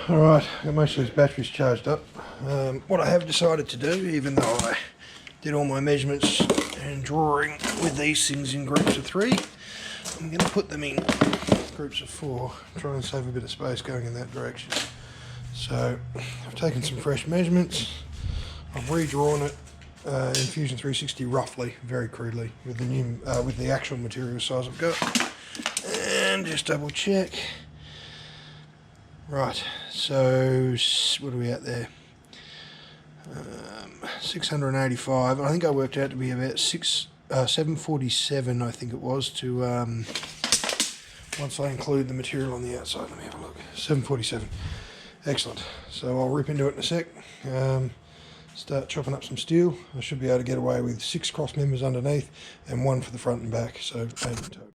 Alright, I got most of these batteries charged up. What I have decided to do, even though I did all my measurements and drawing with these things in groups of 3, I'm going to put them in groups of 4, try and save a bit of space going in that direction. So I've taken some fresh measurements, I've redrawn it in Fusion 360 roughly, very crudely, with the new with the actual material size I've got, and just double check. Right, so what are we at there? 685. I think I worked out to be about 747. I think it was to once I include the material on the outside. Let me have a look. 747. Excellent. So I'll rip into it in a sec. Start chopping up some steel. I should be able to get away with 6 cross members underneath and 1 for the front and back. So 8 in total.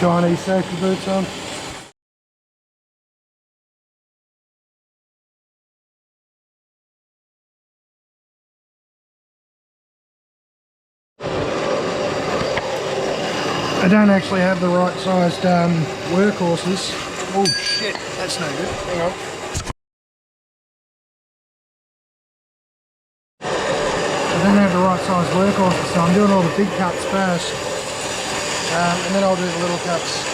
Chinese safety boots on. I don't actually have the right sized workhorses. Oh shit, that's no good. Hang on. I don't have the right sized workhorses, so I'm doing all the big cuts first. And then I'll do the little cuts.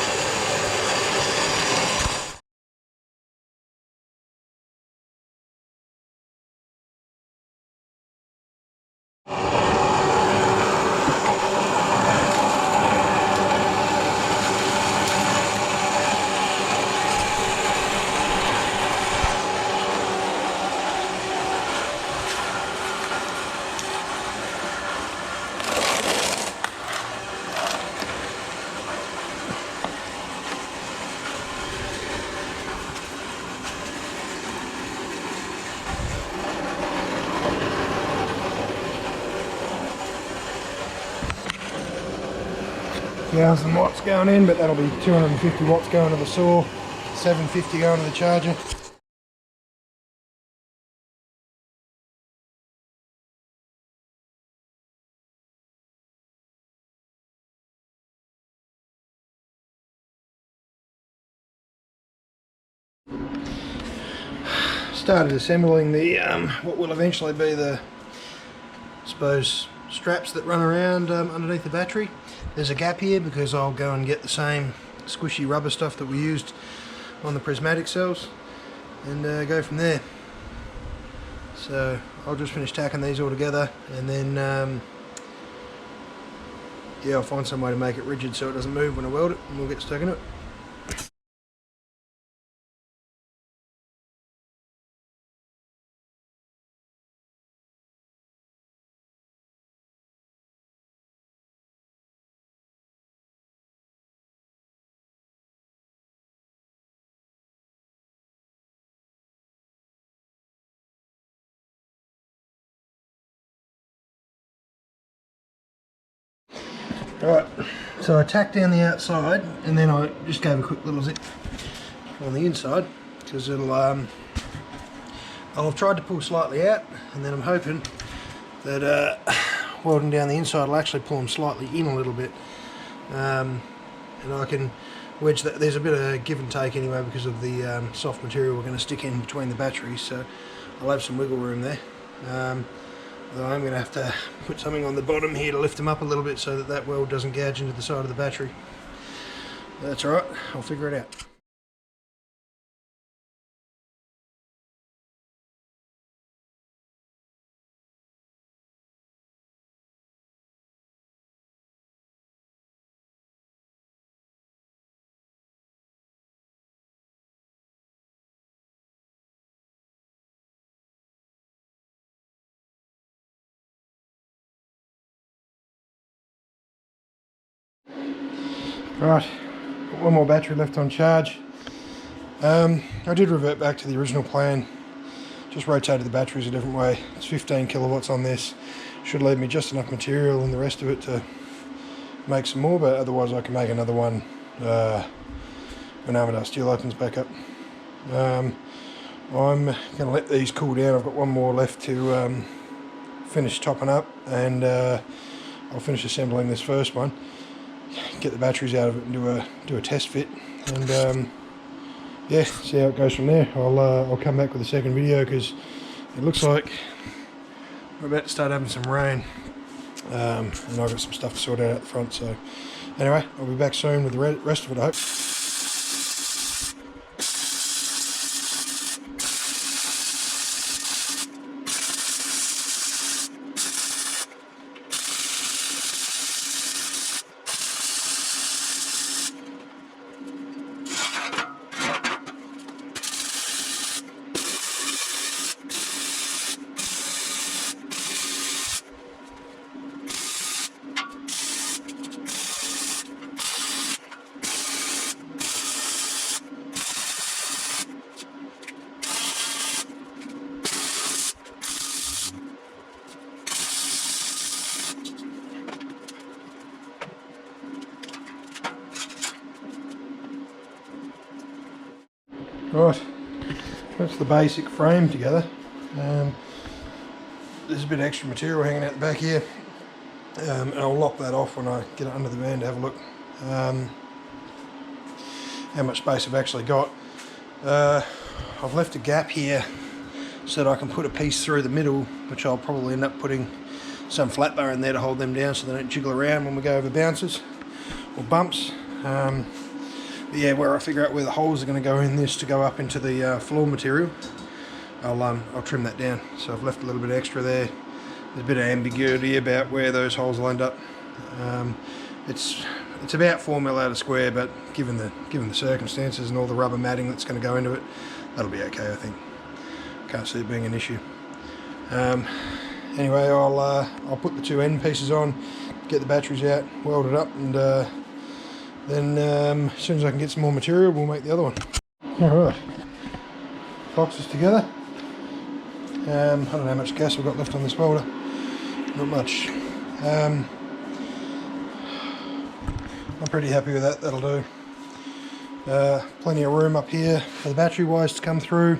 Yeah, some watts going in, but that'll be 250 watts going to the saw, 750 going to the charger. Started assembling the what will eventually be the, I suppose, straps that run around underneath the battery. There's a gap here because I'll go and get the same squishy rubber stuff that we used on the prismatic cells and go from there. So I'll just finish tacking these all together, and then yeah, I'll find some way to make it rigid so it doesn't move when I weld it, and we'll get stuck in it. Alright, so I tacked down the outside, and then I just gave a quick little zip on the inside, because it'll I've tried to pull slightly out, and then I'm hoping that welding down the inside will actually pull them slightly in a little bit, and I can wedge that. There's a bit of give and take anyway because of the soft material we're going to stick in between the batteries, so I'll have some wiggle room there. Although I'm going to have to put something on the bottom here to lift them up a little bit so that that weld doesn't gouge into the side of the battery. But that's alright, I'll figure it out. Right, got one more battery left on charge. I did revert back to the original plan, just rotated the batteries a different way. It's 15 kilowatts on this, should leave me just enough material and the rest of it to make some more, but otherwise I can make another one when Armadale Steel opens back up. I'm going to let these cool down. I've got one more left to finish topping up, and I'll finish assembling this first one, get the batteries out of it and do a test fit, and yeah, see how it goes from there. I'll come back with a second video because it looks like we're about to start having some rain, and I've got some stuff to sort out the front. So anyway, I'll be back soon with the rest of it, I hope. Right, that's the basic frame together. There's a bit of extra material hanging out the back here, and I'll lock that off when I get it under the van to have a look how much space I've actually got. I've left a gap here so that I can put a piece through the middle, which I'll probably end up putting some flat bar in there to hold them down so they don't jiggle around when we go over bounces or bumps. But yeah, where I figure out where the holes are going to go in this to go up into the floor material, I'll trim that down. So I've left a little bit extra there. There's a bit of ambiguity about where those holes will end up. It's about 4mm out of square, but given the circumstances and all the rubber matting that's going to go into it, that'll be okay, I think. Can't see it being an issue. Anyway, I'll put the two end pieces on, get the batteries out, weld it up, and then as soon as I can get some more material, we'll make the other one. Alright, boxes together. I don't know how much gas we've got left on this welder. Not much. I'm pretty happy with that, that'll do. Plenty of room up here for the battery wires to come through.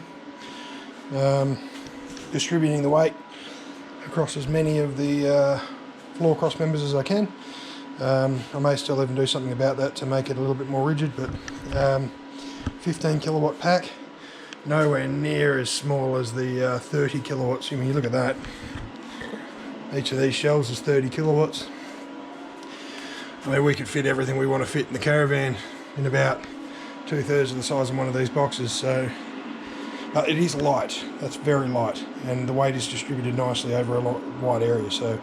Distributing the weight across as many of the floor cross members as I can. I may still even do something about that to make it a little bit more rigid, but 15 kilowatt pack, nowhere near as small as the 30 kilowatts. I mean, you look at that, each of these shells is 30 kilowatts. I mean, we could fit everything we want to fit in the caravan in about 2/3 of the size of one of these boxes. So it is light, that's very light, and the weight is distributed nicely over a wide area, so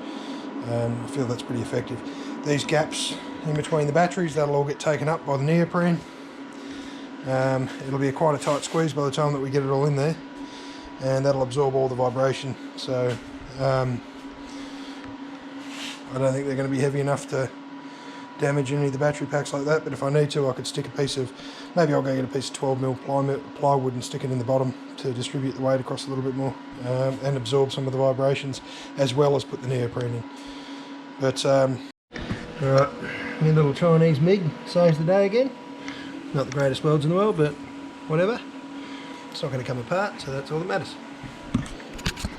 I feel that's pretty effective. These gaps in between the batteries, that'll all get taken up by the neoprene. It'll be quite a tight squeeze by the time that we get it all in there, and that'll absorb all the vibration. So I don't think they're going to be heavy enough to damage any of the battery packs like that, but if I need to, I could stick a piece of, maybe I'll go get a piece of 12mm plywood and stick it in the bottom to distribute the weight across a little bit more, and absorb some of the vibrations, as well as put the neoprene in. But alright, your little Chinese MiG saves the day again. Not the greatest welds in the world, but whatever. It's not going to come apart, so that's all that matters.